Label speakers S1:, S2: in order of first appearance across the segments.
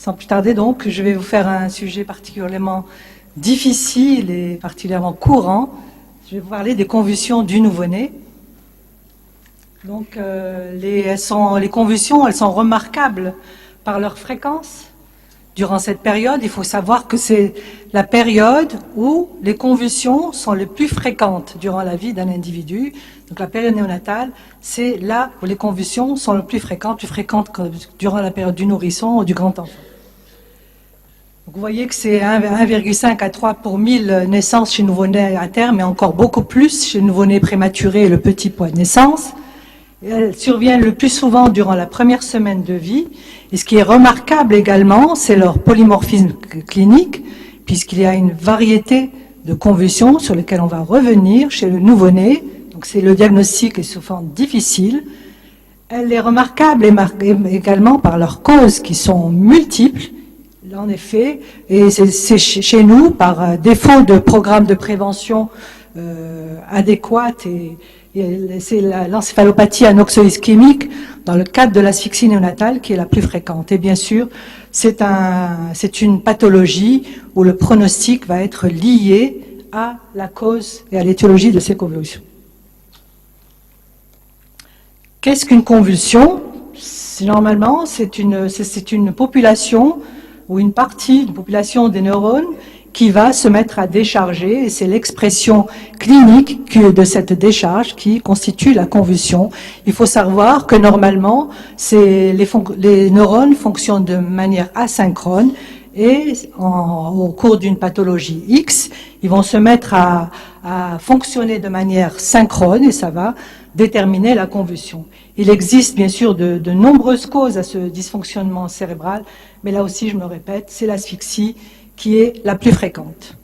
S1: Sans plus tarder donc, je vais vous faire un sujet particulièrement difficile et particulièrement courant. Je vais vous parler des convulsions du nouveau-né. Donc les convulsions, elles sont remarquables par leur fréquence. Durant cette période, il faut savoir que c'est la période où les convulsions sont les plus fréquentes durant la vie d'un individu. Donc la période néonatale, c'est là où les convulsions sont les plus fréquentes que durant la période du nourrisson ou du grand enfant. Donc vous voyez que c'est 1,5 à 3 pour 1000 naissances chez nouveau-nés à terme, mais encore beaucoup plus chez le nouveau-né prématuré et le petit poids de naissance. Elles surviennent le plus souvent durant la première semaine de vie. Et ce qui est remarquable également, c'est leur polymorphisme clinique, puisqu'il y a une variété de convulsions sur lesquelles on va revenir chez le nouveau-né. Donc c'est le diagnostic est souvent difficile. Elle est remarquable également par leurs causes qui sont multiples. Là, en effet, et c'est chez nous, par défaut de programme de prévention adéquat et c'est l'encéphalopathie anoxo-ischémique dans le cadre de l'asphyxie néonatale qui est la plus fréquente. Et bien sûr, c'est une pathologie où le pronostic va être lié à la cause et à l'étiologie de ces convulsions. Qu'est-ce qu'une convulsion? Normalement, c'est une population ou une partie d'une population des neurones qui va se mettre à décharger, et c'est l'expression clinique de cette décharge qui constitue la convulsion. Il faut savoir que normalement, les neurones fonctionnent de manière asynchrone, et au cours d'une pathologie X, ils vont se mettre à fonctionner de manière synchrone, et ça va déterminer la convulsion. Il existe bien sûr de nombreuses causes à ce dysfonctionnement cérébral, mais là aussi, je me répète, c'est l'asphyxie qui est la plus fréquente.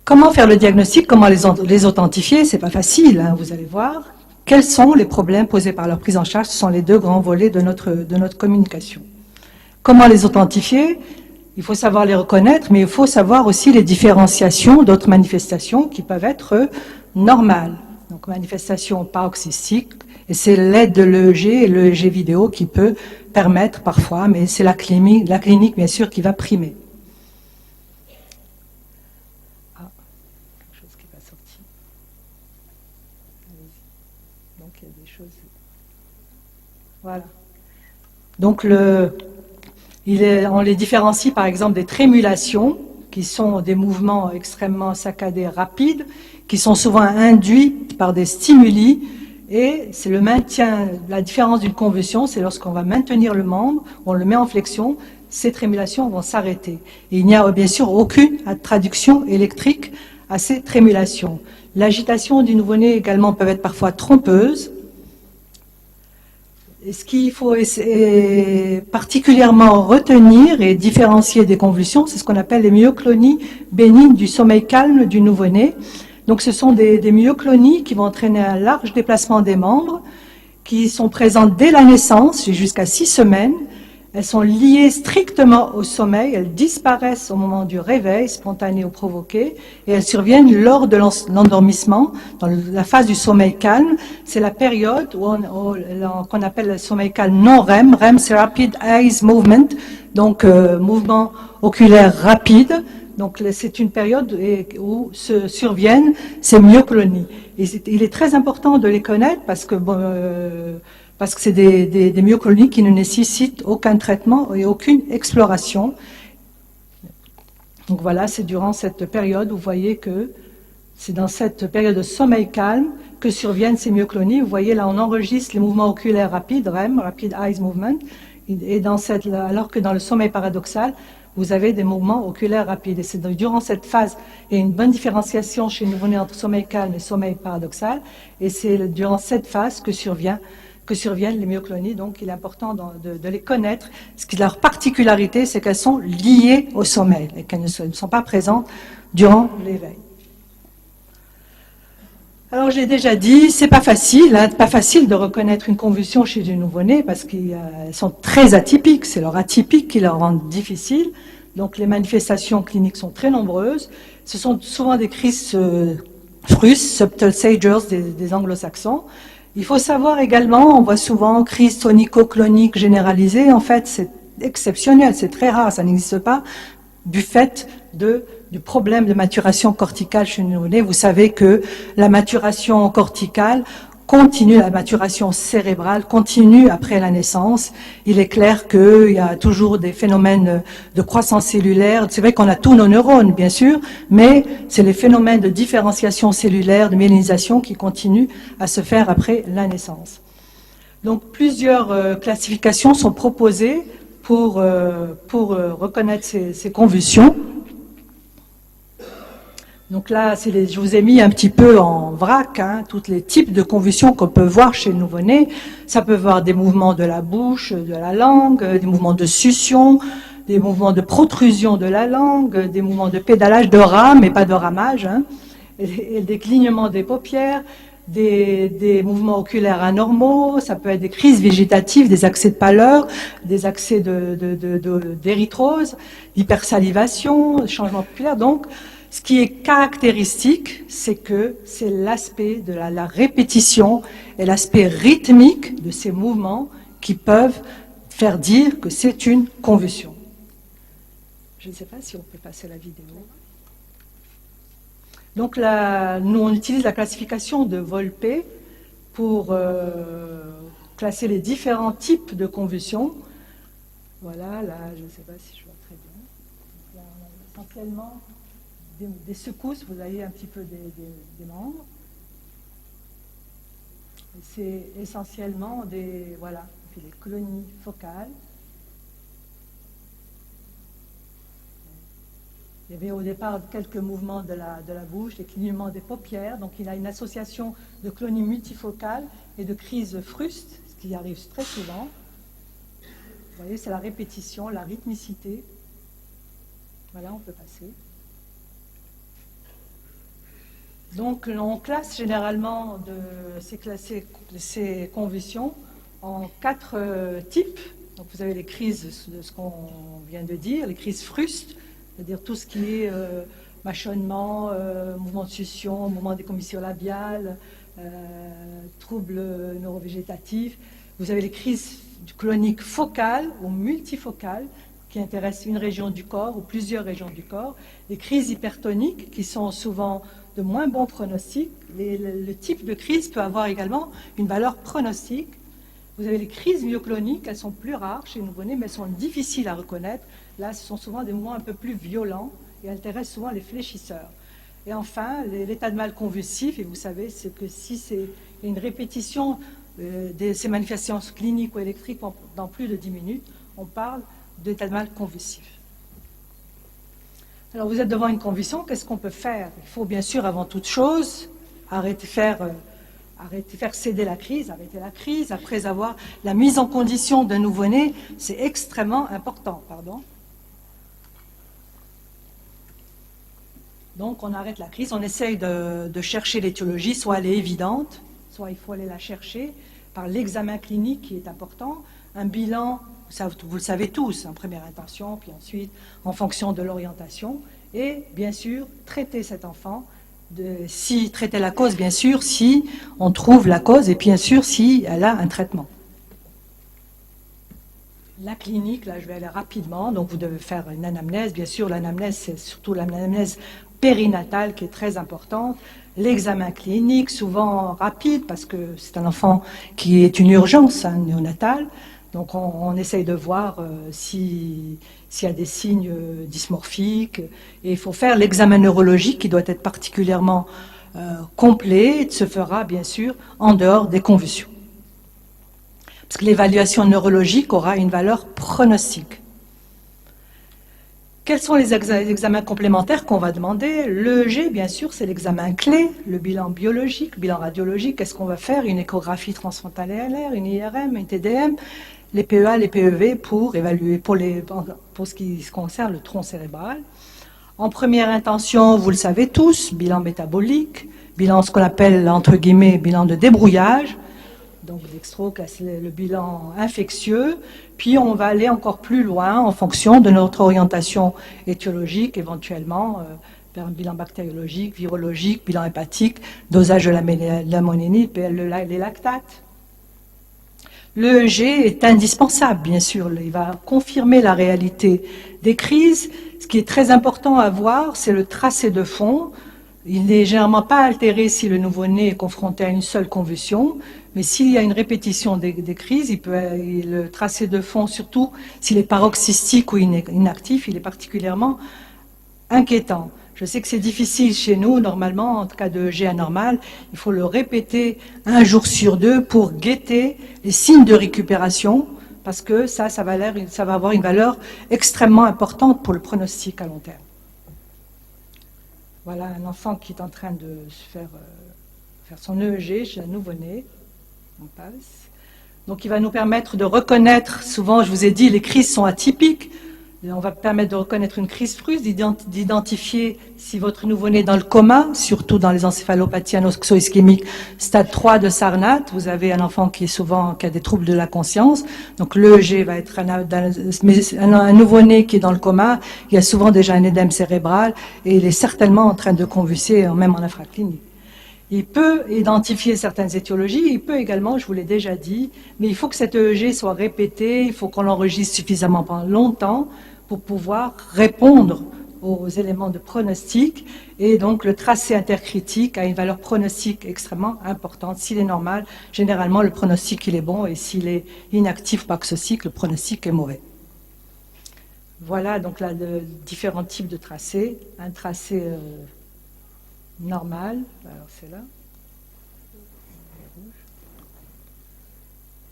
S1: Comment faire le diagnostic? Comment les authentifier? C'est pas facile, hein, vous allez voir. Quels sont les problèmes posés par leur prise en charge? Ce sont les deux grands volets de notre communication. Comment les authentifier? Il faut savoir les reconnaître, mais il faut savoir aussi les différenciations d'autres manifestations qui peuvent être normales. Donc manifestations paroxystiques, et c'est l'aide de l'EEG et l'EEG vidéo qui peut permettre parfois, mais c'est la clinique bien sûr qui va primer. Ah, quelque chose qui n'est pas sorti. Donc il y a des choses. Voilà. Donc on les différencie par exemple des trémulations, qui sont des mouvements extrêmement saccadés, rapides, qui sont souvent induits par des stimuli. Et c'est le maintien, la différence d'une convulsion, c'est lorsqu'on va maintenir le membre, on le met en flexion, ces trémulations vont s'arrêter. Et il n'y a bien sûr aucune traduction électrique à ces trémulations. L'agitation du nouveau-né également peut être parfois trompeuse. Et ce qu'il faut particulièrement retenir et différencier des convulsions, c'est ce qu'on appelle les myoclonies bénignes du sommeil calme du nouveau-né. Donc ce sont des myoclonies qui vont entraîner un large déplacement des membres, qui sont présentes dès la naissance, jusqu'à 6 semaines. Elles sont liées strictement au sommeil, elles disparaissent au moment du réveil, spontané ou provoqué, et elles surviennent lors de l'endormissement, dans la phase du sommeil calme. C'est la période qu'on appelle le sommeil calme non REM. REM, c'est Rapid Eye Movement, donc mouvement oculaire rapide. Donc c'est une période où se surviennent ces myoclonies. Et il est très important de les connaître parce que c'est des myoclonies qui ne nécessitent aucun traitement et aucune exploration. Donc voilà, c'est durant cette période, vous voyez que c'est dans cette période de sommeil calme que surviennent ces myoclonies. Vous voyez là, on enregistre les mouvements oculaires rapides, REM, Rapid Eye Movement, et alors que dans le sommeil paradoxal, vous avez des mouvements oculaires rapides. Et c'est durant cette phase, il y a une bonne différenciation chez le nouveau-né entre sommeil calme et sommeil paradoxal. Et c'est durant cette phase que surviennent les myoclonies. Donc il est important de les connaître. Leur particularité, c'est qu'elles sont liées au sommeil et qu'elles ne sont pas présentes durant l'éveil. Alors j'ai déjà dit, c'est pas facile de reconnaître une convulsion chez du nouveau-né parce qu'elles sont très atypiques, c'est leur atypique qui leur rend difficile. Donc les manifestations cliniques sont très nombreuses. Ce sont souvent des crises frustes, subtle sagers des anglo-saxons. Il faut savoir également, on voit souvent crise tonico-clonique généralisée. En fait, exceptionnel, c'est très rare, ça n'existe pas, du fait du problème de maturation corticale chez le nouveau-né. Vous savez que la maturation corticale continue, la maturation cérébrale continue après la naissance. Il est clair qu'il y a toujours des phénomènes de croissance cellulaire. C'est vrai qu'on a tous nos neurones, bien sûr, mais c'est les phénomènes de différenciation cellulaire, de myélinisation qui continuent à se faire après la naissance. Donc plusieurs classifications sont proposées pour reconnaître ces convulsions. Donc là, je vous ai mis un petit peu en vrac, tous les types de convulsions qu'on peut voir chez le nouveau-né. Ça peut voir des mouvements de la bouche, de la langue, des mouvements de succion, des mouvements de protrusion de la langue, des mouvements de pédalage, de rame, mais pas de ramage, et des clignements des paupières, des mouvements oculaires anormaux, ça peut être des crises végétatives, des accès de pâleur, des accès d'érythrose, d'hypersalivation, changement pupulaire. Donc, ce qui est caractéristique, c'est que c'est l'aspect de la répétition et l'aspect rythmique de ces mouvements qui peuvent faire dire que c'est une convulsion. Je ne sais pas si on peut passer la vidéo. Donc là, nous, on utilise la classification de Volpe pour classer les différents types de convulsions. Voilà, là, je ne sais pas si je vois très bien. Donc là, on a essentiellement des secousses, vous voyez un petit peu des membres. C'est essentiellement des clonies focales. Il y avait au départ quelques mouvements de la bouche, des clignements des paupières. Donc il y a une association de clonie multifocale et de crise fruste, ce qui arrive très souvent. Vous voyez, c'est la répétition, la rythmicité. Voilà, on peut passer. Donc, on classe généralement ces convulsions en 4 types. Donc, vous avez les crises de ce qu'on vient de dire, les crises frustes, c'est-à-dire tout ce qui est mâchonnement, mouvement de succion, mouvement des commissures labiales, troubles neurovégétatifs. Vous avez les crises cloniques focales ou multifocales qui intéressent une région du corps ou plusieurs régions du corps. Les crises hypertoniques qui sont souvent de moins bons pronostics. Le type de crise peut avoir également une valeur pronostique. Vous avez les crises myocloniques, elles sont plus rares chez les nouveau-nés, mais elles sont difficiles à reconnaître. Là, ce sont souvent des mouvements un peu plus violents et intéressent souvent les fléchisseurs. Et enfin, l'état de mal convulsif, et vous savez, c'est que si c'est une répétition de ces manifestations cliniques ou électriques dans plus de 10 minutes, on parle d'état de mal convulsif. Alors, vous êtes devant une convulsion, qu'est-ce qu'on peut faire? Il faut bien sûr, avant toute chose, faire céder la crise, arrêter la crise, après avoir la mise en condition d'un nouveau-né, c'est extrêmement important. Donc, on arrête la crise, on essaye de chercher l'étiologie, soit elle est évidente, soit il faut aller la chercher par l'examen clinique qui est important, un bilan. Vous le savez tous, en première intention, puis ensuite en fonction de l'orientation, et bien sûr traiter cet enfant, traiter la cause, bien sûr, si on trouve la cause, et bien sûr si elle a un traitement. La clinique, là je vais aller rapidement, donc vous devez faire une anamnèse, bien sûr l'anamnèse c'est surtout l'anamnèse périnatale qui est très importante, l'examen clinique, souvent rapide, parce que c'est un enfant qui est une urgence néonatale. Donc on essaye de voir s'il y a des signes dysmorphiques. Et il faut faire l'examen neurologique qui doit être particulièrement complet et se fera bien sûr en dehors des convulsions. Parce que l'évaluation neurologique aura une valeur pronostique. Quels sont les examens complémentaires qu'on va demander? L'EEG, bien sûr, c'est l'examen clé, le bilan biologique, le bilan radiologique. Qu'est-ce qu'on va faire? Une échographie transfrontalière, une IRM, une TDM, les PEA, les PEV pour évaluer, pour ce qui concerne le tronc cérébral. En première intention, vous le savez tous, bilan métabolique, bilan ce qu'on appelle, entre guillemets, bilan de débrouillage. Donc dextro, le bilan infectieux, puis on va aller encore plus loin en fonction de notre orientation étiologique, éventuellement vers un bilan bactériologique, virologique, bilan hépatique, dosage de l'ammoninie, les lactates. L'EEG est indispensable, bien sûr. Il va confirmer la réalité des crises. Ce qui est très important à voir, c'est le tracé de fond. Il n'est généralement pas altéré si le nouveau-né est confronté à une seule convulsion, mais s'il y a une répétition des crises, le tracé de fond, surtout s'il est paroxystique ou inactif, il est particulièrement inquiétant. Je sais que c'est difficile chez nous, normalement, en cas de EEG anormal, il faut le répéter 1 jour sur 2 pour guetter les signes de récupération, parce que ça va avoir une valeur extrêmement importante pour le pronostic à long terme. Voilà un enfant qui est en train de se faire son EEG chez un nouveau-né. On passe. Donc il va nous permettre de reconnaître, souvent je vous ai dit, les crises sont atypiques. On va permettre de reconnaître une crise fruste, d'identifier si votre nouveau-né est dans le coma, surtout dans les encéphalopathies anoxo-ischémiques stade 3 de Sarnat. Vous avez un enfant qui a des troubles de la conscience. Donc l'EEG va être un nouveau-né qui est dans le coma. Il y a souvent déjà un édème cérébral et il est certainement en train de convulser, même en infraclinique. Il peut identifier certaines étiologies, il peut également, je vous l'ai déjà dit, mais il faut que cette EEG soit répétée, il faut qu'on l'enregistre suffisamment pendant longtemps pour pouvoir répondre aux éléments de pronostic. Et donc le tracé intercritique a une valeur pronostique extrêmement importante. S'il est normal, généralement le pronostic il est bon, et s'il est inactif paroxystique, le pronostic est mauvais. Voilà donc là différents types de tracés. Un tracé normal, alors c'est là.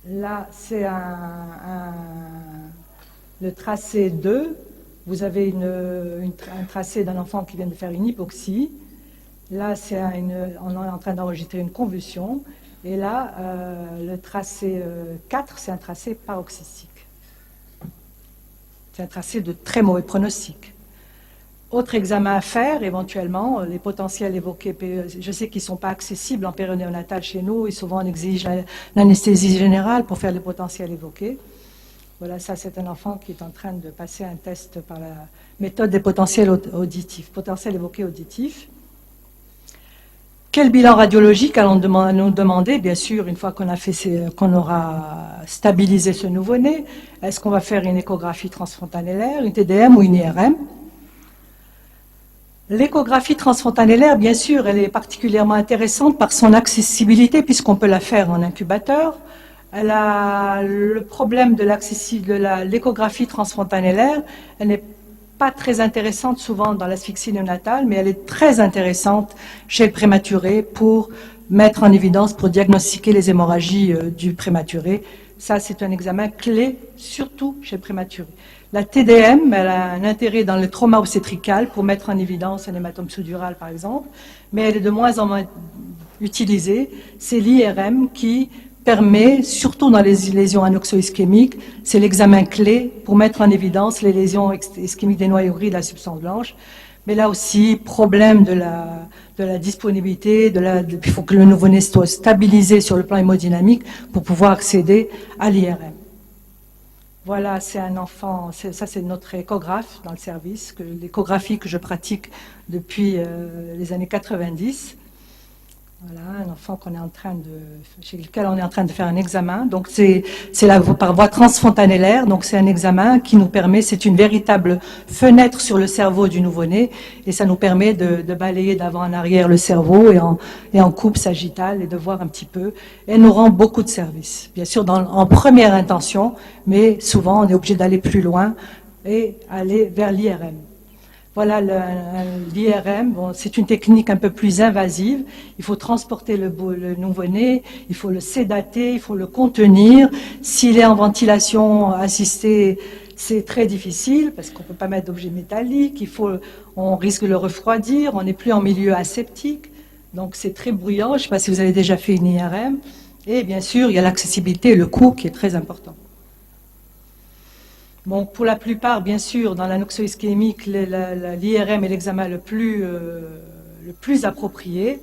S1: Là, c'est le tracé 2. Vous avez un tracé d'un enfant qui vient de faire une hypoxie. Là, on est en train d'enregistrer une convulsion. Et là, le tracé 4, c'est un tracé paroxystique. C'est un tracé de très mauvais pronostic. Autre examen à faire, éventuellement, les potentiels évoqués, je sais qu'ils ne sont pas accessibles en période néonatale chez nous, et souvent on exige l'anesthésie générale pour faire les potentiels évoqués. Voilà, ça c'est un enfant qui est en train de passer un test par la méthode des potentiels auditifs, potentiels évoqués auditifs. Quel bilan radiologique allons nous demander, bien sûr, une fois qu'on aura stabilisé ce nouveau-né? Est-ce qu'on va faire une échographie transfrontalaire, une TDM ou une IRM? L'échographie transfrontalaire, bien sûr, elle est particulièrement intéressante par son accessibilité, puisqu'on peut la faire en incubateur. Elle a le problème de l'échographie transfrontalaire, elle n'est pas très intéressante souvent dans l'asphyxie néonatale, mais elle est très intéressante chez le prématuré pour mettre en évidence, pour diagnostiquer les hémorragies du prématuré. Ça, c'est un examen clé, surtout chez le prématuré. La TDM, elle a un intérêt dans le trauma obstétrical pour mettre en évidence un hématome sous-dural, par exemple, mais elle est de moins en moins utilisée. C'est l'IRM qui permet, surtout dans les lésions anoxo-ischémiques, c'est l'examen clé pour mettre en évidence les lésions ischémiques des noyaux gris de la substance blanche. Mais là aussi, problème de la disponibilité, il faut que le nouveau-né soit stabilisé sur le plan hémodynamique pour pouvoir accéder à l'IRM. Voilà, c'est un enfant, ça c'est notre échographe dans le service, l'échographie que je pratique depuis les années 90. Voilà, un enfant chez lequel on est en train de faire un examen. Donc c'est par voie transfrontalaire, donc c'est un examen qui nous permet, c'est une véritable fenêtre sur le cerveau du nouveau-né, et ça nous permet de balayer d'avant en arrière le cerveau et en coupe sagittale et de voir un petit peu. Et elle nous rend beaucoup de services, bien sûr en première intention, mais souvent on est obligé d'aller plus loin et aller vers l'IRM. Voilà l'IRM, c'est une technique un peu plus invasive. Il faut transporter le nouveau-né, il faut le sédater, il faut le contenir. S'il est en ventilation assistée, c'est très difficile parce qu'on ne peut pas mettre d'objets métalliques, on risque de le refroidir, on n'est plus en milieu aseptique, donc c'est très bruyant. Je ne sais pas si vous avez déjà fait une IRM. Et bien sûr, il y a l'accessibilité et le coût qui est très important. Bon, pour la plupart, bien sûr, dans l'anoxo-ischémique, l'IRM est l'examen le plus approprié.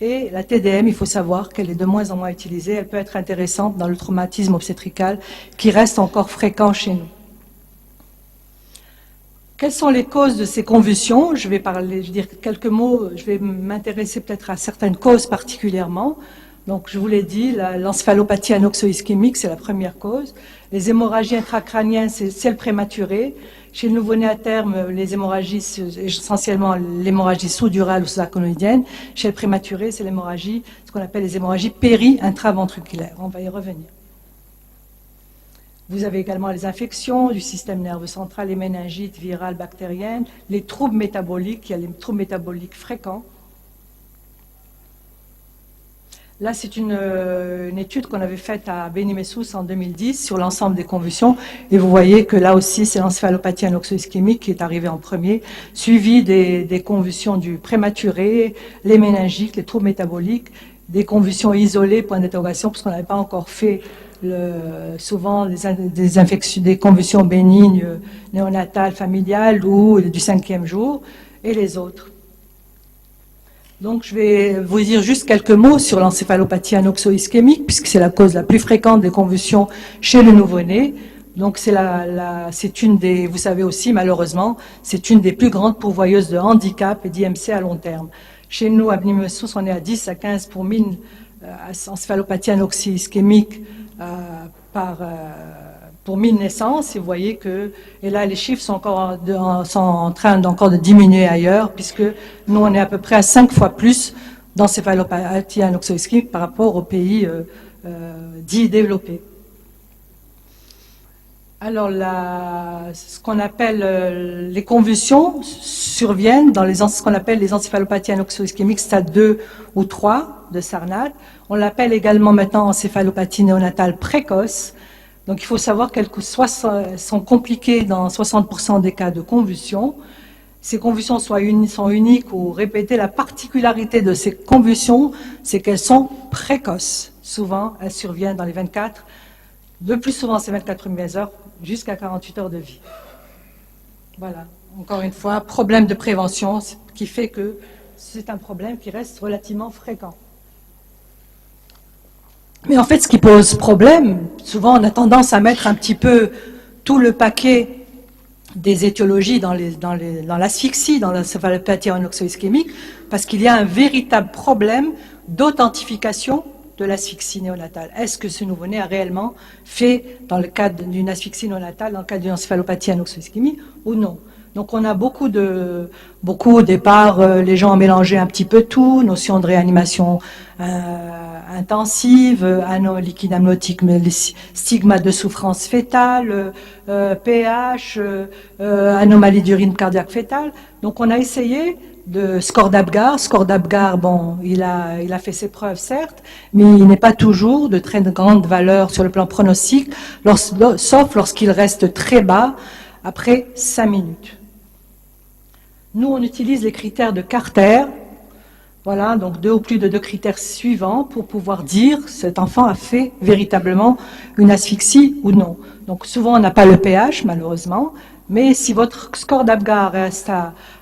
S1: Et la TDM, il faut savoir qu'elle est de moins en moins utilisée. Elle peut être intéressante dans le traumatisme obstétrical qui reste encore fréquent chez nous. Quelles sont les causes de ces convulsions? Je vais dire quelques mots, je vais m'intéresser peut-être à certaines causes particulièrement. Donc, je vous l'ai dit, l'encéphalopathie anoxo-ischémique, c'est la première cause. Les hémorragies intracrâniennes, c'est celle prématurée. Chez le nouveau-né à terme, les hémorragies, c'est essentiellement l'hémorragie sous-durale ou sous-aconoïdienne. Chez le prématuré, c'est l'hémorragie, ce qu'on appelle les hémorragies péri-intraventriculaires. On va y revenir. Vous avez également les infections du système nerveux central, les méningites virales, bactériennes, les troubles métaboliques, il y a les troubles métaboliques fréquents. Là, c'est une étude qu'on avait faite à Beni-Messous en 2010 sur l'ensemble des convulsions. Et vous voyez que là aussi, c'est l'encéphalopathie anoxo-ischémique qui est arrivée en premier, suivi des convulsions du prématuré, les méningites, les troubles métaboliques, des convulsions isolées, point d'interrogation, parce qu'on n'avait pas encore fait souvent des convulsions bénignes, néonatales, familiales ou du 5e jour, et les autres. Donc, je vais vous dire juste quelques mots sur l'encéphalopathie anoxo-ischémique, puisque c'est la cause la plus fréquente des convulsions chez le nouveau-né. Donc, c'est une des, vous savez aussi, malheureusement, c'est une des plus grandes pourvoyeuses de handicap et d'IMC à long terme. Chez nous, à Beni-Messous, on est à 10 à 15 pour 1000 encéphalopathie anoxo-ischémique pour 1000 naissances, et vous voyez que, et là les chiffres sont en train encore de diminuer ailleurs, puisque nous on est à peu près à 5 fois plus d'encéphalopathie anoxo-ischémique par rapport aux pays dits développés. Alors, ce qu'on appelle les convulsions surviennent dans ce qu'on appelle les encéphalopathies anoxo-ischémiques stade 2 ou 3 de Sarnat. On l'appelle également maintenant encéphalopathie néonatale précoce. Donc, il faut savoir qu'elles sont compliquées dans 60% des cas de convulsions. Ces convulsions sont uniques ou répétées. La particularité de ces convulsions, c'est qu'elles sont précoces. Souvent, elles surviennent dans les 24, le plus souvent c'est 24 premières heures, jusqu'à 48 heures de vie. Voilà, encore une fois, problème de prévention qui fait que c'est un problème qui reste relativement fréquent. Mais en fait, ce qui pose problème, souvent on a tendance à mettre un petit peu tout le paquet des étiologies dans l'asphyxie, dans l'encéphalopathie anoxo-ischémique, parce qu'il y a un véritable problème d'authentification de l'asphyxie néonatale. Est-ce que ce nouveau-né a réellement fait, dans le cadre d'une asphyxie néonatale, dans le cadre d'une encéphalopathie anoxo-ischémique, ou non? Donc on a beaucoup au départ, les gens ont mélangé un petit peu tout, notion de réanimation intensive, liquide amniotique, mais les stigmates de souffrance fétale, pH, anomalie d'urine cardiaque fétale. Donc on a essayé de score d'Apgar. Score d'Apgar, bon, il a fait ses preuves, certes, mais il n'est pas toujours de très grande valeur sur le plan pronostic, sauf lorsqu'il reste très bas après 5 minutes. Nous, on utilise les critères de Carter. Voilà, donc 2 ou plus de 2 critères suivants pour pouvoir dire cet enfant a fait véritablement une asphyxie ou non. Donc souvent, on n'a pas le pH, malheureusement, mais si votre score d'Apgar reste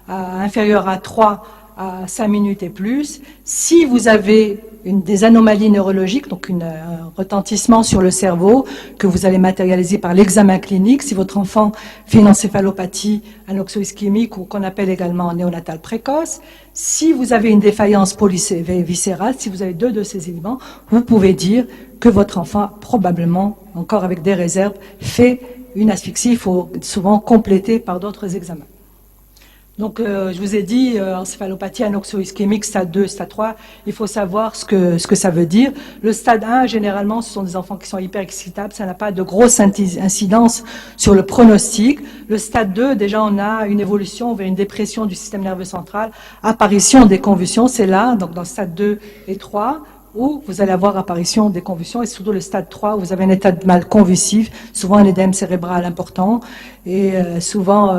S1: inférieur à 3 à 5 minutes et plus, si vous avez des anomalies neurologiques, donc un retentissement sur le cerveau que vous allez matérialiser par l'examen clinique, si votre enfant fait une encéphalopathie anoxo-ischémique ou qu'on appelle également néonatale précoce, si vous avez une défaillance polyviscérale, si vous avez 2 de ces éléments, vous pouvez dire que votre enfant, probablement, encore avec des réserves, fait une asphyxie. Il faut souvent compléter par d'autres examens. Donc, je vous ai dit, encéphalopathie anoxo-ischémique, stade 2, stade 3, il faut savoir ce que ça veut dire. Le stade 1, généralement, ce sont des enfants qui sont hyper excitables, ça n'a pas de grosse incidence sur le pronostic. Le stade 2, déjà, on a une évolution vers une dépression du système nerveux central, apparition des convulsions, c'est là, donc dans le stade 2 et 3, où vous allez avoir apparition des convulsions, et surtout le stade 3, où vous avez un état de mal convulsif, souvent un édème cérébral important, et souvent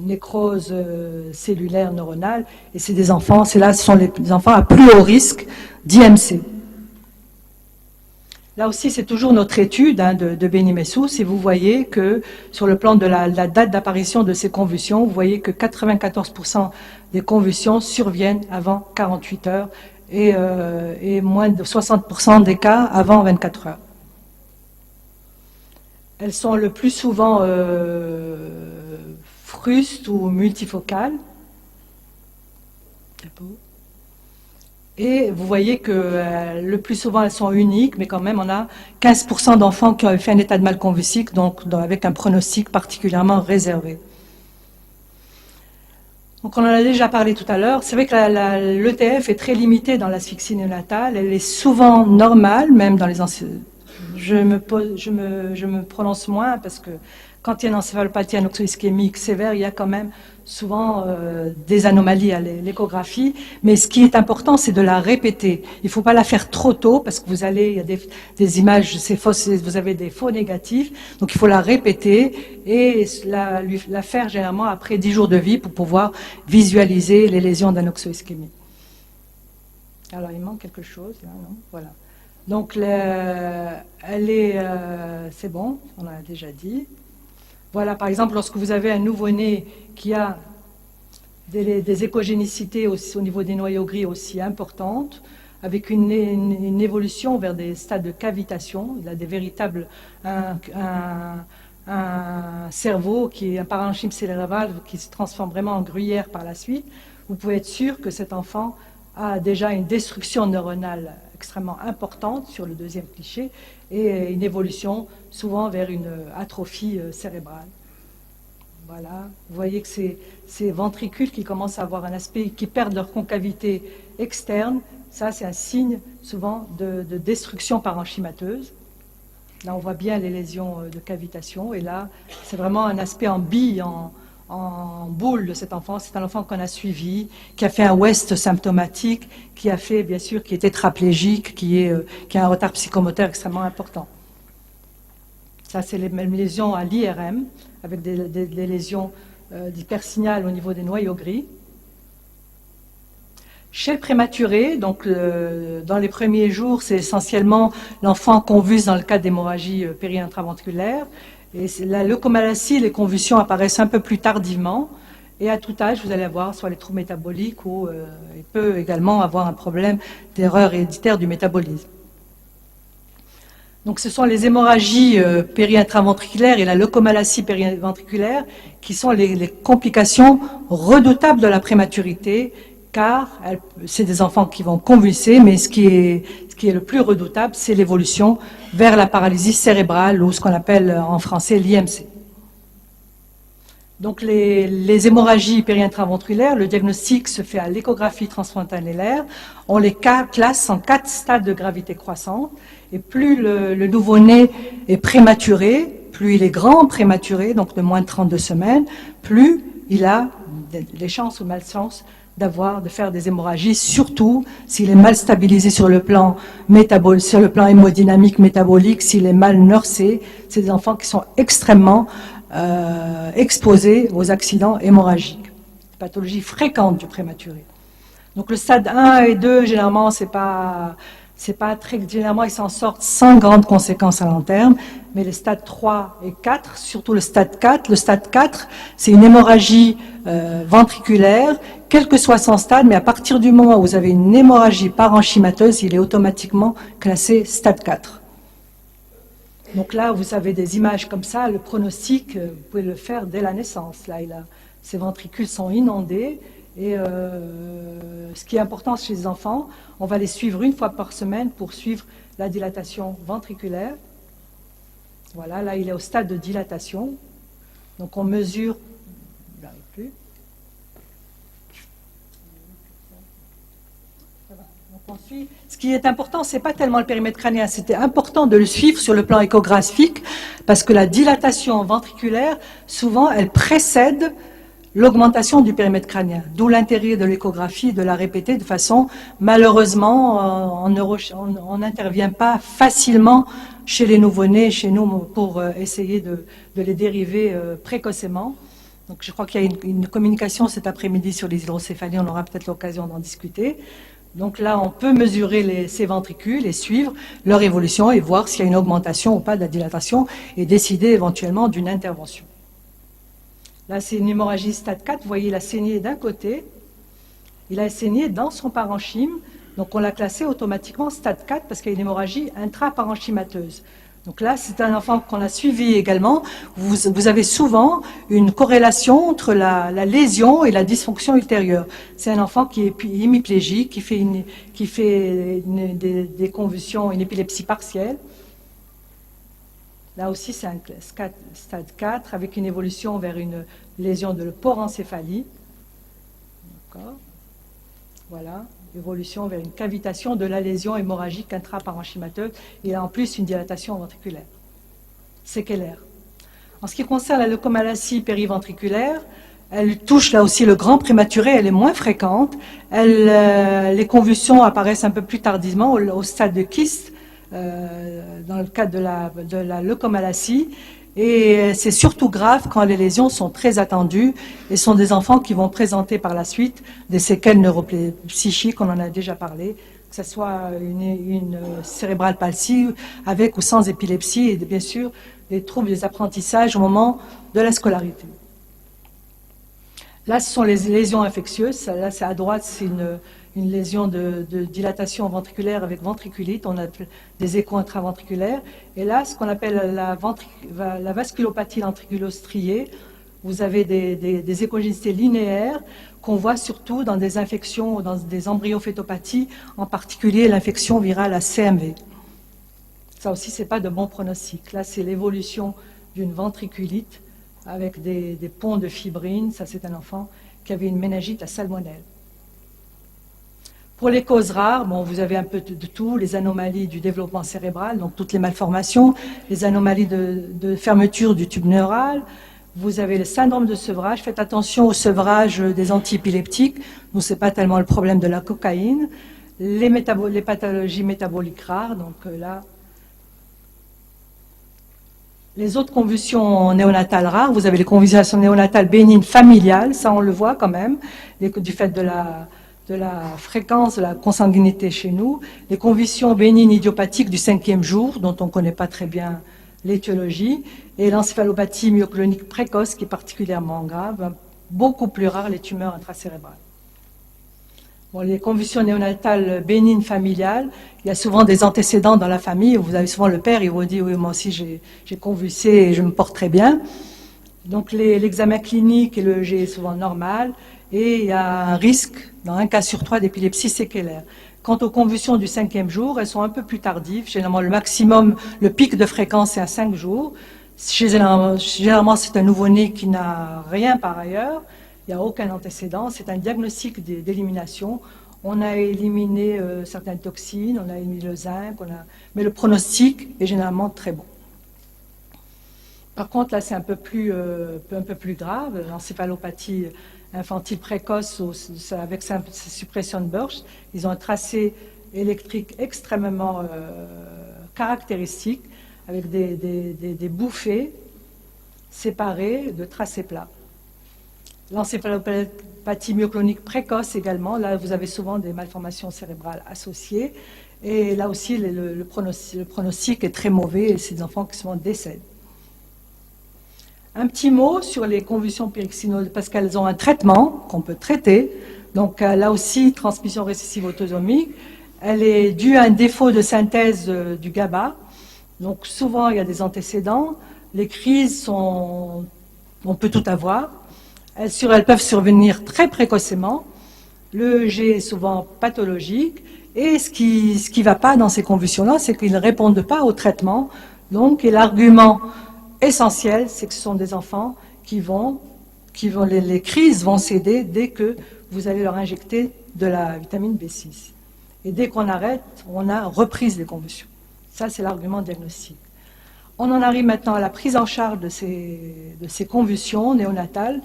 S1: nécrose cellulaire neuronale, et c'est des enfants, ce sont les enfants à plus haut risque d'IMC. Là aussi, c'est toujours notre étude de Beni-Messous, et vous voyez que sur le plan de la date d'apparition de ces convulsions, vous voyez que 94% des convulsions surviennent avant 48 heures, et moins de 60% des cas avant 24 heures. Elles sont le plus souvent frustes ou multifocales. Et vous voyez que le plus souvent elles sont uniques, mais quand même on a 15% d'enfants qui ont fait un état de mal convulsif, donc avec un pronostic particulièrement réservé. Donc on en a déjà parlé tout à l'heure. C'est vrai que l'ETF est très limitée dans l'asphyxie néonatale. Elle est souvent normale, même dans les je me prononce moins parce que quand il y a une encéphalopathie anoxo-ischémique sévère, il y a quand même souvent des anomalies à l'échographie. Mais ce qui est important, c'est de la répéter. Il ne faut pas la faire trop tôt parce que il y a des images, c'est fausses, vous avez des faux négatifs. Donc il faut la répéter et la faire généralement après 10 jours de vie pour pouvoir visualiser les lésions d'anoxo-ischémie. Alors il manque quelque chose là, non? Voilà. Donc c'est bon, on l'a déjà dit. Voilà, par exemple, lorsque vous avez un nouveau-né qui a des échogénicités aussi, au niveau des noyaux gris aussi importantes, avec une évolution vers des stades de cavitation, il a des véritables un cerveau qui est un parenchyme cérébral qui se transforme vraiment en gruyère par la suite, vous pouvez être sûr que cet enfant a déjà une destruction neuronale extrêmement importante sur le deuxième cliché et une évolution souvent vers une atrophie cérébrale. Voilà, vous voyez que ces ventricules qui commencent à avoir un aspect, qui perdent leur concavité externe, ça c'est un signe souvent de destruction parenchymateuse. Là on voit bien les lésions de cavitation et là c'est vraiment un aspect en bille, en boule de cet enfant. C'est un enfant qu'on a suivi, qui a fait un West symptomatique, qui a fait, bien sûr, qui est tétraplégique, qui a un retard psychomoteur extrêmement important. Ça, c'est les mêmes lésions à l'IRM, avec des lésions d'hypersignal au niveau des noyaux gris. Chez le prématuré, donc dans les premiers jours, c'est essentiellement l'enfant convulse dans le cas d'hémorragie péri-intraventriculaire. Et la leucomalacie, les convulsions apparaissent un peu plus tardivement. Et à tout âge, vous allez avoir soit les troubles métaboliques ou il peut également avoir un problème d'erreur héréditaire du métabolisme. Donc ce sont les hémorragies péri-intraventriculaires et la leucomalacie péri-ventriculaire qui sont les complications redoutables de la prématurité, car c'est des enfants qui vont convulser, mais ce qui est le plus redoutable, c'est l'évolution vers la paralysie cérébrale, ou ce qu'on appelle en français l'IMC. Donc les hémorragies péri-intraventriculaires, le diagnostic se fait à l'échographie transfrontalière. On les classe en 4 stades de gravité croissante, et plus le nouveau-né est prématuré, plus il est grand prématuré, donc de moins de 32 semaines, plus il a les chances ou malchances de faire des hémorragies, surtout s'il est mal stabilisé sur le plan hémodynamique métabolique, s'il est mal nursé. C'est des enfants qui sont extrêmement exposés aux accidents hémorragiques. Pathologie fréquente du prématuré. Donc le stade 1 et 2, généralement, généralement, ils s'en sortent sans grandes conséquences à long terme, mais les stades 3 et 4, surtout le stade 4, c'est une hémorragie ventriculaire, quel que soit son stade, mais à partir du moment où vous avez une hémorragie parenchymateuse, il est automatiquement classé stade 4. Donc là, vous avez des images comme ça, le pronostic, vous pouvez le faire dès la naissance. Là, ces ventricules sont inondés. Et ce qui est important chez les enfants, on va les suivre une fois par semaine pour suivre la dilatation ventriculaire. Voilà, là il est au stade de dilatation. Donc on mesure, il n'arrive plus. Donc on suit. Ce qui est important, c'est pas tellement le périmètre crânien, c'était important de le suivre sur le plan échographique parce que la dilatation ventriculaire, souvent, elle précède l'augmentation du périmètre crânien, d'où l'intérêt de l'échographie, de la répéter de façon, malheureusement, on n'intervient pas facilement chez les nouveau-nés, chez nous, pour essayer de les dériver précocement. Donc je crois qu'il y a une communication cet après-midi sur les hydrocéphalies, on aura peut-être l'occasion d'en discuter. Donc là, on peut mesurer ces ventricules et suivre leur évolution et voir s'il y a une augmentation ou pas de la dilatation et décider éventuellement d'une intervention. Là, c'est une hémorragie stade 4. Vous voyez, il a saigné d'un côté. Il a saigné dans son parenchyme. Donc, on l'a classé automatiquement stade 4 parce qu'il y a une hémorragie intraparenchymateuse. Donc là, c'est un enfant qu'on a suivi également. Vous avez souvent une corrélation entre la lésion et la dysfonction ultérieure. C'est un enfant qui est hémiplégique, qui fait des convulsions, une épilepsie partielle. Là aussi, c'est un stade 4 avec une évolution vers une lésion de porencéphalie. D'accord. Voilà, évolution vers une cavitation de la lésion hémorragique intraparenchymateuse et en plus une dilatation ventriculaire, séquelaire. En ce qui concerne la leucomalacie périventriculaire, elle touche là aussi le grand prématuré, elle est moins fréquente. Les convulsions apparaissent un peu plus tardivement au stade de kyste, dans le cadre de la leucomalacie. Et c'est surtout grave quand les lésions sont très attendues et sont des enfants qui vont présenter par la suite des séquelles neuropsychiques, on en a déjà parlé, que ce soit une cérébrale palsy avec ou sans épilepsie et bien sûr des troubles des apprentissages au moment de la scolarité. Là, ce sont les lésions infectieuses. Là, c'est à droite, c'est une lésion de dilatation ventriculaire avec ventriculite. On a des échos intraventriculaires. Et là, ce qu'on appelle la vasculopathie ventriculo-striée, vous avez des échogénicités linéaires qu'on voit surtout dans des infections, dans des embryophétopathies, en particulier l'infection virale à CMV. Ça aussi, ce n'est pas de bon pronostic. Là, c'est l'évolution d'une ventriculite avec des ponts de fibrine. Ça, c'est un enfant qui avait une méningite à salmonelle. Pour les causes rares, bon, vous avez un peu de tout, les anomalies du développement cérébral, donc toutes les malformations, les anomalies de fermeture du tube neural. Vous avez le syndrome de sevrage. Faites attention au sevrage des antiépileptiques. Nous, ce n'est pas tellement le problème de la cocaïne. Les pathologies métaboliques rares, donc là. Les autres convulsions néonatales rares, vous avez les convulsions néonatales bénignes familiales, ça on le voit quand même, du fait de la fréquence, de la consanguinité chez nous. Les convulsions bénignes idiopathiques du 5e jour, dont on ne connaît pas très bien l'étiologie, et l'encéphalopathie myoclonique précoce, qui est particulièrement grave, beaucoup plus rare les tumeurs intracérébrales. Bon, les convulsions néonatales bénignes familiales, il y a souvent des antécédents dans la famille. Vous avez souvent le père, il vous dit « oui, moi aussi j'ai convulsé et je me porte très bien ». Donc l'examen clinique et le EEG est souvent normal et il y a un risque, dans un cas sur 3, d'épilepsie séquelaire. Quant aux convulsions du 5e jour, elles sont un peu plus tardives. Généralement, le maximum, le pic de fréquence est à 5 jours. Généralement, c'est un nouveau-né qui n'a rien par ailleurs. Il n'y a aucun antécédent, c'est un diagnostic d'élimination. On a éliminé certaines toxines, on a éliminé le zinc, mais le pronostic est généralement très bon. Par contre, là, c'est un peu plus grave, l'encéphalopathie infantile précoce avec sa suppression de Burch. Ils ont un tracé électrique extrêmement caractéristique, avec des bouffées séparées de tracés plats. L'encéphalopathie myoclonique précoce également, là vous avez souvent des malformations cérébrales associées, et là aussi le pronostic est très mauvais et c'est des enfants qui souvent décèdent. Un petit mot sur les convulsions pyroxénales, parce qu'elles ont un traitement qu'on peut traiter, donc là aussi transmission récessive autosomique, elle est due à un défaut de synthèse du GABA, donc souvent il y a des antécédents, les crises on peut tout avoir. Elles peuvent survenir très précocement. Le EEG est souvent pathologique. Et ce qui va pas dans ces convulsions-là, c'est qu'ils ne répondent pas au traitement. Donc, et l'argument essentiel, c'est que ce sont des enfants les crises vont céder dès que vous allez leur injecter de la vitamine B6. Et dès qu'on arrête, on a reprise des convulsions. Ça, c'est l'argument diagnostique. On en arrive maintenant à la prise en charge de ces convulsions néonatales,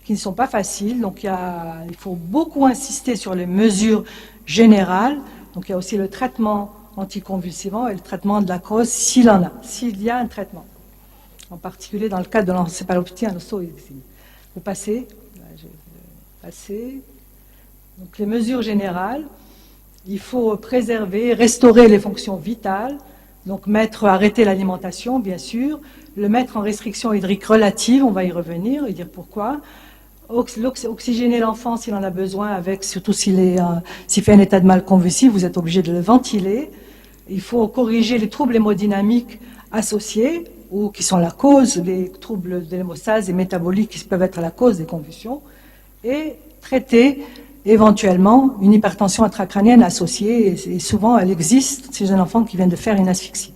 S1: qui ne sont pas faciles. Donc il faut beaucoup insister sur les mesures générales. Donc il y a aussi le traitement anticonvulsivant et le traitement de la cause s'il y a un traitement. En particulier dans le cas de l'encéphalopathie anosto-exile. Vous passez. Là, je vais passer. Donc les mesures générales, il faut préserver, restaurer les fonctions vitales. Donc arrêter l'alimentation, bien sûr, le mettre en restriction hydrique relative, on va y revenir et dire pourquoi. Oxygéner l'enfant s'il en a besoin, surtout s'il fait un état de mal convulsif, vous êtes obligé de le ventiler. Il faut corriger les troubles hémodynamiques associés ou qui sont la cause, les troubles de l'hémostase et métaboliques qui peuvent être la cause des convulsions, et traiter éventuellement une hypertension intracrânienne associée, et souvent elle existe chez un enfant qui vient de faire une asphyxie.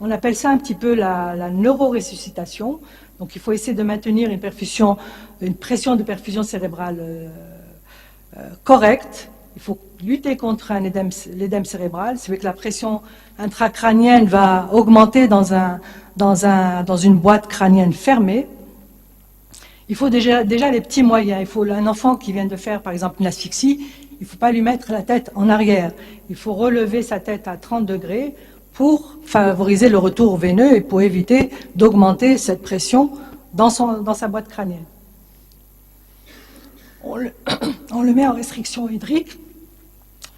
S1: On appelle ça un petit peu la neuroressuscitation. Donc il faut essayer de maintenir une pression de perfusion cérébrale correcte. Il faut lutter contre l'édème cérébral. C'est vrai que la pression intracrânienne va augmenter dans une boîte crânienne fermée. Il faut déjà les petits moyens. Il faut un enfant qui vient de faire, par exemple, une asphyxie, il ne faut pas lui mettre la tête en arrière. Il faut relever sa tête à 30 degrés pour favoriser le retour veineux et pour éviter d'augmenter cette pression dans sa boîte crânienne. On le met en restriction hydrique,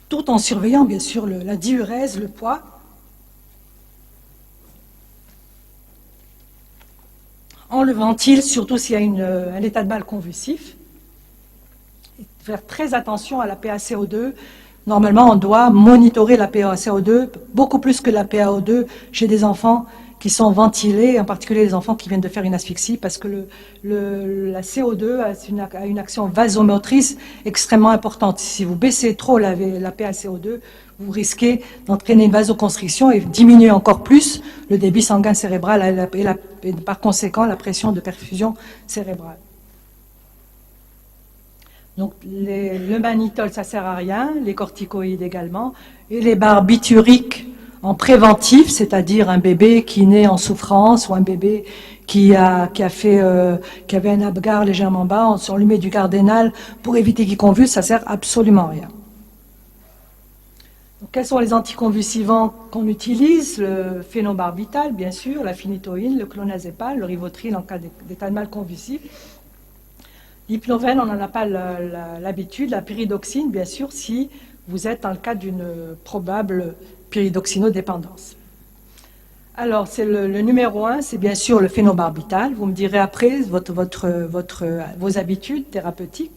S1: tout en surveillant bien sûr la diurèse, le poids. On le ventile, surtout s'il y a un état de mal convulsif. Faire très attention à la PaCO2. Normalement, on doit monitorer la PaCO2 beaucoup plus que la PaO2 chez des enfants qui sont ventilés, en particulier les enfants qui viennent de faire une asphyxie, parce que la CO2 a une action vasomotrice extrêmement importante. Si vous baissez trop la PaCO2, vous risquez d'entraîner une vasoconstriction et diminuer encore plus le débit sanguin cérébral et par conséquent la pression de perfusion cérébrale. Donc le mannitol, ça sert à rien, les corticoïdes également, et les barbituriques en préventif, c'est-à-dire un bébé qui naît en souffrance ou un bébé qui avait un abgar légèrement bas, on lui met du Cardinal pour éviter qu'il convulse, ça sert absolument à rien. Donc, quels sont les anticonvulsivants qu'on utilise? Le phénobarbital, bien sûr, la phénitoïne, le clonazepam, le rivotril en cas d'état de mal convulsif. L'hypnovène, on n'en a pas l'habitude. La pyridoxine, bien sûr, si vous êtes dans le cas d'une probable pyridoxinodépendance. Alors, c'est le numéro 1, c'est bien sûr le phénobarbital. Vous me direz après vos habitudes thérapeutiques.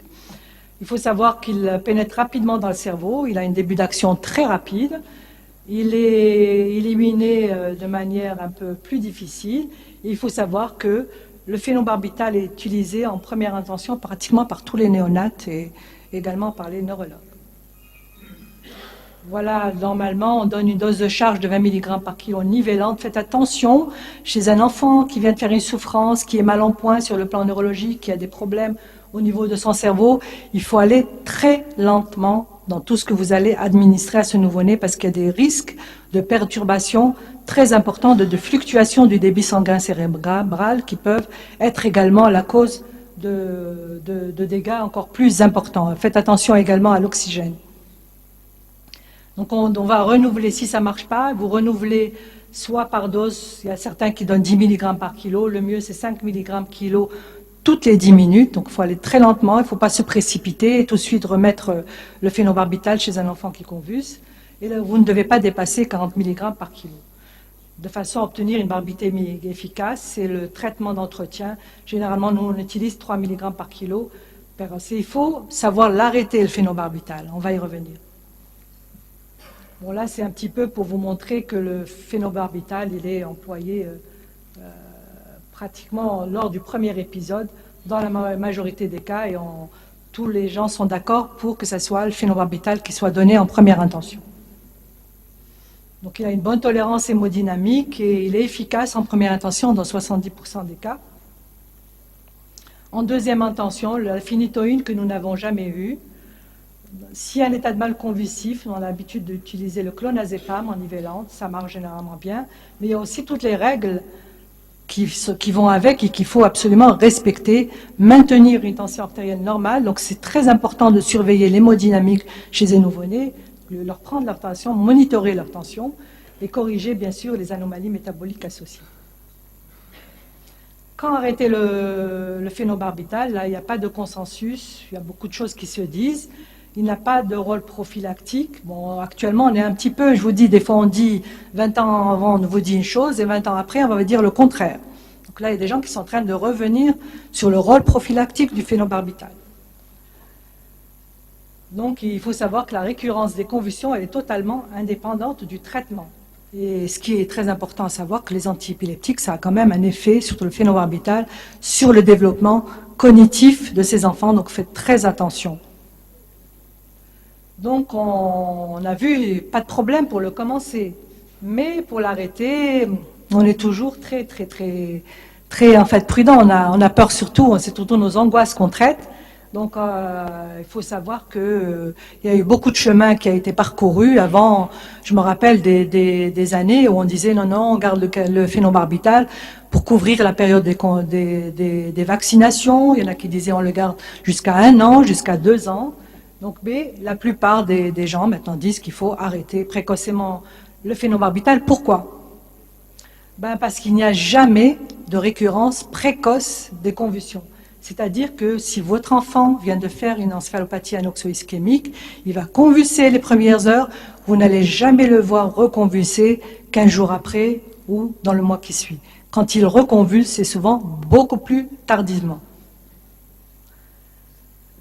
S1: Il faut savoir qu'il pénètre rapidement dans le cerveau. Il a un début d'action très rapide. Il est éliminé de manière un peu plus difficile. Et il faut savoir que le phénobarbital est utilisé en première intention pratiquement par tous les néonates et également par les neurologues. Voilà, normalement, on donne une dose de charge de 20 mg par kilo nivellante. Faites attention, chez un enfant qui vient de faire une souffrance, qui est mal en point sur le plan neurologique, qui a des problèmes au niveau de son cerveau, il faut aller très lentement dans tout ce que vous allez administrer à ce nouveau-né parce qu'il y a des risques de perturbation très importants, de fluctuations du débit sanguin cérébral qui peuvent être également la cause de dégâts encore plus importants. Faites attention également à l'oxygène. Donc on va renouveler, si ça ne marche pas, vous renouvelez soit par dose, il y a certains qui donnent 10 mg par kilo, le mieux c'est 5 mg kilo toutes les 10 minutes, donc il faut aller très lentement, il ne faut pas se précipiter et tout de suite remettre le phénobarbital chez un enfant qui convulse. Et là, vous ne devez pas dépasser 40 mg par kilo. De façon à obtenir une barbitémie efficace, c'est le traitement d'entretien. Généralement, nous, on utilise 3 mg par kilo. Il faut savoir l'arrêter, le phénobarbital. On va y revenir. Bon, là, c'est un petit peu pour vous montrer que le phénobarbital, il est employé pratiquement lors du premier épisode, dans la majorité des cas, et tous les gens sont d'accord pour que ce soit le phénobarbital qui soit donné en première intention. Donc il a une bonne tolérance hémodynamique et il est efficace en première intention dans 70% des cas. En deuxième intention, la phénitoïne que nous n'avons jamais eue. S'il y a un état de mal convulsif, on a l'habitude d'utiliser le clonazepam en nivellante, ça marche généralement bien, mais il y a aussi toutes les règles qui vont avec et qu'il faut absolument respecter, maintenir une tension artérielle normale. Donc c'est très important de surveiller l'hémodynamique chez les nouveau-nés, leur prendre leur tension, monitorer leur tension et corriger bien sûr les anomalies métaboliques associées. Quand arrêter le phénobarbital, là il n'y a pas de consensus, il y a beaucoup de choses qui se disent. Il n'a pas de rôle prophylactique. Bon, actuellement, on est un petit peu, je vous dis, des fois on dit 20 ans avant, on vous dit une chose, et 20 ans après, on va vous dire le contraire. Donc là, il y a des gens qui sont en train de revenir sur le rôle prophylactique du phénobarbital. Donc, il faut savoir que la récurrence des convulsions, elle est totalement indépendante du traitement. Et ce qui est très important à savoir, que les antiépileptiques, ça a quand même un effet, surtout le phénobarbital, sur le développement cognitif de ces enfants, donc faites très attention. Donc on a vu, pas de problème pour le commencer, mais pour l'arrêter, on est toujours très en fait prudent. On a peur surtout, c'est surtout nos angoisses qu'on traite. Donc il faut savoir que il y a eu beaucoup de chemin qui a été parcouru avant. Je me rappelle des années où on disait non, on garde le phénobarbital pour couvrir la période des vaccinations. Il y en a qui disaient on le garde jusqu'à 1 an, jusqu'à 2 ans. Donc, mais la plupart des gens maintenant disent qu'il faut arrêter précocement le phénobarbital. Pourquoi? Parce qu'il n'y a jamais de récurrence précoce des convulsions. C'est-à-dire que si votre enfant vient de faire une encéphalopathie anoxo-ischémique, il va convulser les premières heures, vous n'allez jamais le voir reconvulser 15 jours après ou dans le mois qui suit. Quand il reconvulse, c'est souvent beaucoup plus tardivement.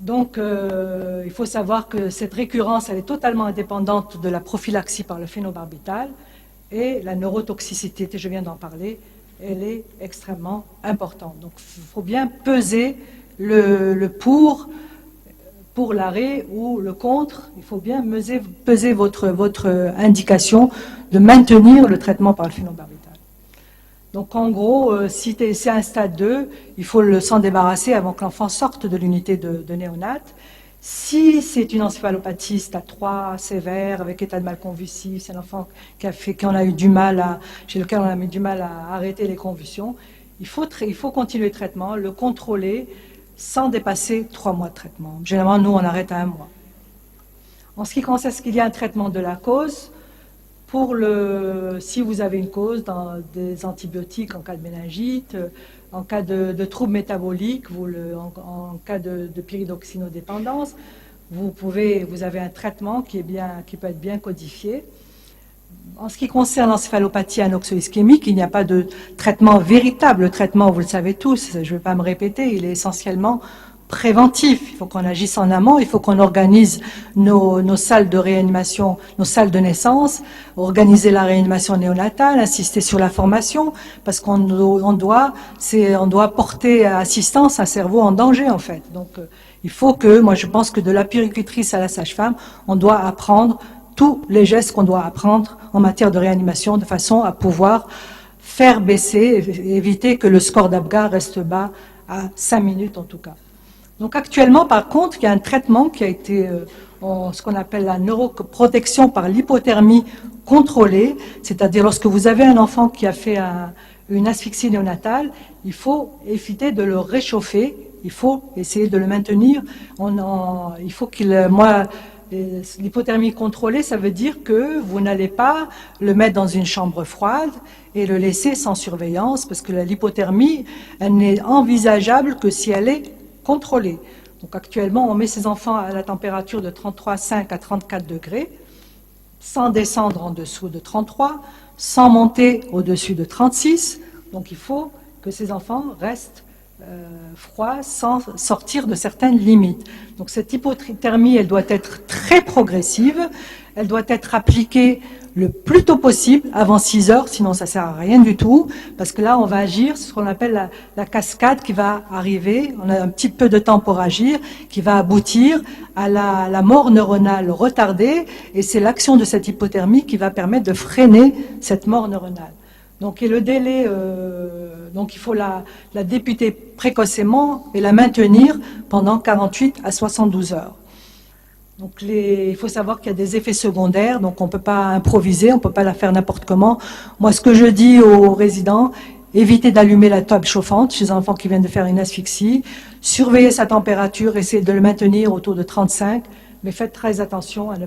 S1: Donc, il faut savoir que cette récurrence, elle est totalement indépendante de la prophylaxie par le phénobarbital et la neurotoxicité, je viens d'en parler, elle est extrêmement importante. Donc, il faut bien peser le pour l'arrêt ou le contre. Il faut bien peser votre indication de maintenir le traitement par le phénobarbital. Donc, en gros, si c'est un stade 2, il faut s'en débarrasser avant que l'enfant sorte de l'unité de néonat. Si c'est une encéphalopathie stade 3 sévère avec état de mal convulsif, c'est un enfant chez lequel on a eu du mal à arrêter les convulsions, il faut continuer le traitement, le contrôler sans dépasser 3 mois de traitement. Généralement, nous, on arrête à 1 mois. En ce qui concerne ce qu'il y a un traitement de la cause, si vous avez une cause dans des antibiotiques en cas de méningite, en cas de troubles métaboliques, en cas de pyridoxinodépendance, vous avez un traitement qui peut être bien codifié. En ce qui concerne l'encéphalopathie anoxo-ischémique, il n'y a pas de traitement véritable. Le traitement, vous le savez tous, je ne vais pas me répéter, il est essentiellement préventif. Il faut qu'on agisse en amont, il faut qu'on organise nos salles de réanimation, nos salles de naissance, organiser la réanimation néonatale, insister sur la formation, parce qu'on doit porter assistance à un cerveau en danger, en fait. Donc, il faut moi je pense que de la puéricultrice à la sage-femme, on doit apprendre tous les gestes qu'on doit apprendre en matière de réanimation, de façon à pouvoir faire baisser, éviter que le score d'Apgar reste bas à 5 minutes en tout cas. Donc actuellement, par contre, il y a un traitement qui a été ce qu'on appelle la neuroprotection par l'hypothermie contrôlée, c'est-à-dire lorsque vous avez un enfant qui a fait une asphyxie néonatale, il faut éviter de le réchauffer, il faut essayer de le maintenir. Il faut l'hypothermie contrôlée, ça veut dire que vous n'allez pas le mettre dans une chambre froide et le laisser sans surveillance, parce que l'hypothermie, elle n'est envisageable que si elle est contrôlée. Donc actuellement, on met ces enfants à la température de 33,5 à 34 degrés, sans descendre en dessous de 33, sans monter au-dessus de 36. Donc il faut que ces enfants restent froids sans sortir de certaines limites. Donc cette hypothermie, elle doit être très progressive, elle doit être appliquée le plus tôt possible, avant 6 heures, sinon ça ne sert à rien du tout, parce que là, on va agir, ce qu'on appelle la cascade qui va arriver, on a un petit peu de temps pour agir, qui va aboutir à la mort neuronale retardée, et c'est l'action de cette hypothermie qui va permettre de freiner cette mort neuronale. Donc, et le délai, donc il faut la débuter précocement et la maintenir pendant 48 à 72 heures. Donc il faut savoir qu'il y a des effets secondaires, donc on ne peut pas improviser, on ne peut pas la faire n'importe comment. Moi, ce que je dis aux résidents, évitez d'allumer la table chauffante chez un enfant qui vient de faire une asphyxie, surveillez sa température, essayez de le maintenir autour de 35, mais faites très attention à ne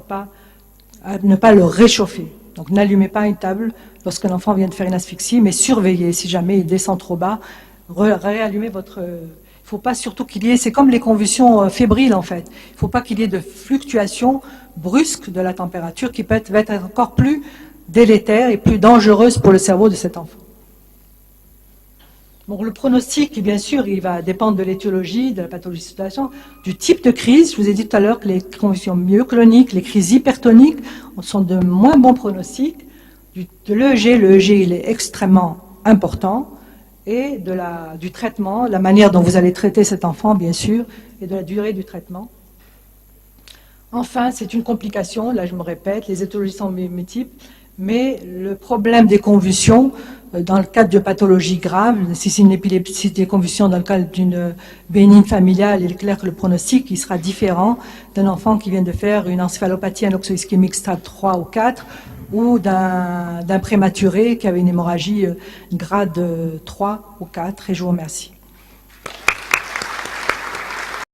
S1: pas le réchauffer. Donc n'allumez pas une table lorsque l'enfant vient de faire une asphyxie, mais surveillez, si jamais il descend trop bas, réallumez votre... Il ne faut pas surtout qu'il y ait, c'est comme les convulsions fébriles en fait, il ne faut pas qu'il y ait de fluctuations brusques de la température qui va être encore plus délétère et plus dangereuse pour le cerveau de cet enfant. Bon, le pronostic, bien sûr, il va dépendre de l'étiologie, de la pathologie de situation, du type de crise. Je vous ai dit tout à l'heure que les convulsions myocloniques, les crises hypertoniques sont de moins bons pronostics, de l'EEG. L'EEG, il est extrêmement important, et du traitement, la manière dont vous allez traiter cet enfant, bien sûr, et de la durée du traitement. Enfin, c'est une complication, là je me répète, les étiologies sont multiples, mais le problème des convulsions, dans le cadre de pathologies graves, si c'est une épilepsie, des convulsions dans le cadre d'une bénigne familiale, il est clair que le pronostic il sera différent d'un enfant qui vient de faire une encéphalopathie anoxo-ischémique stade 3 ou 4, ou d'un prématuré qui avait une hémorragie grade 3 ou 4, et je vous remercie.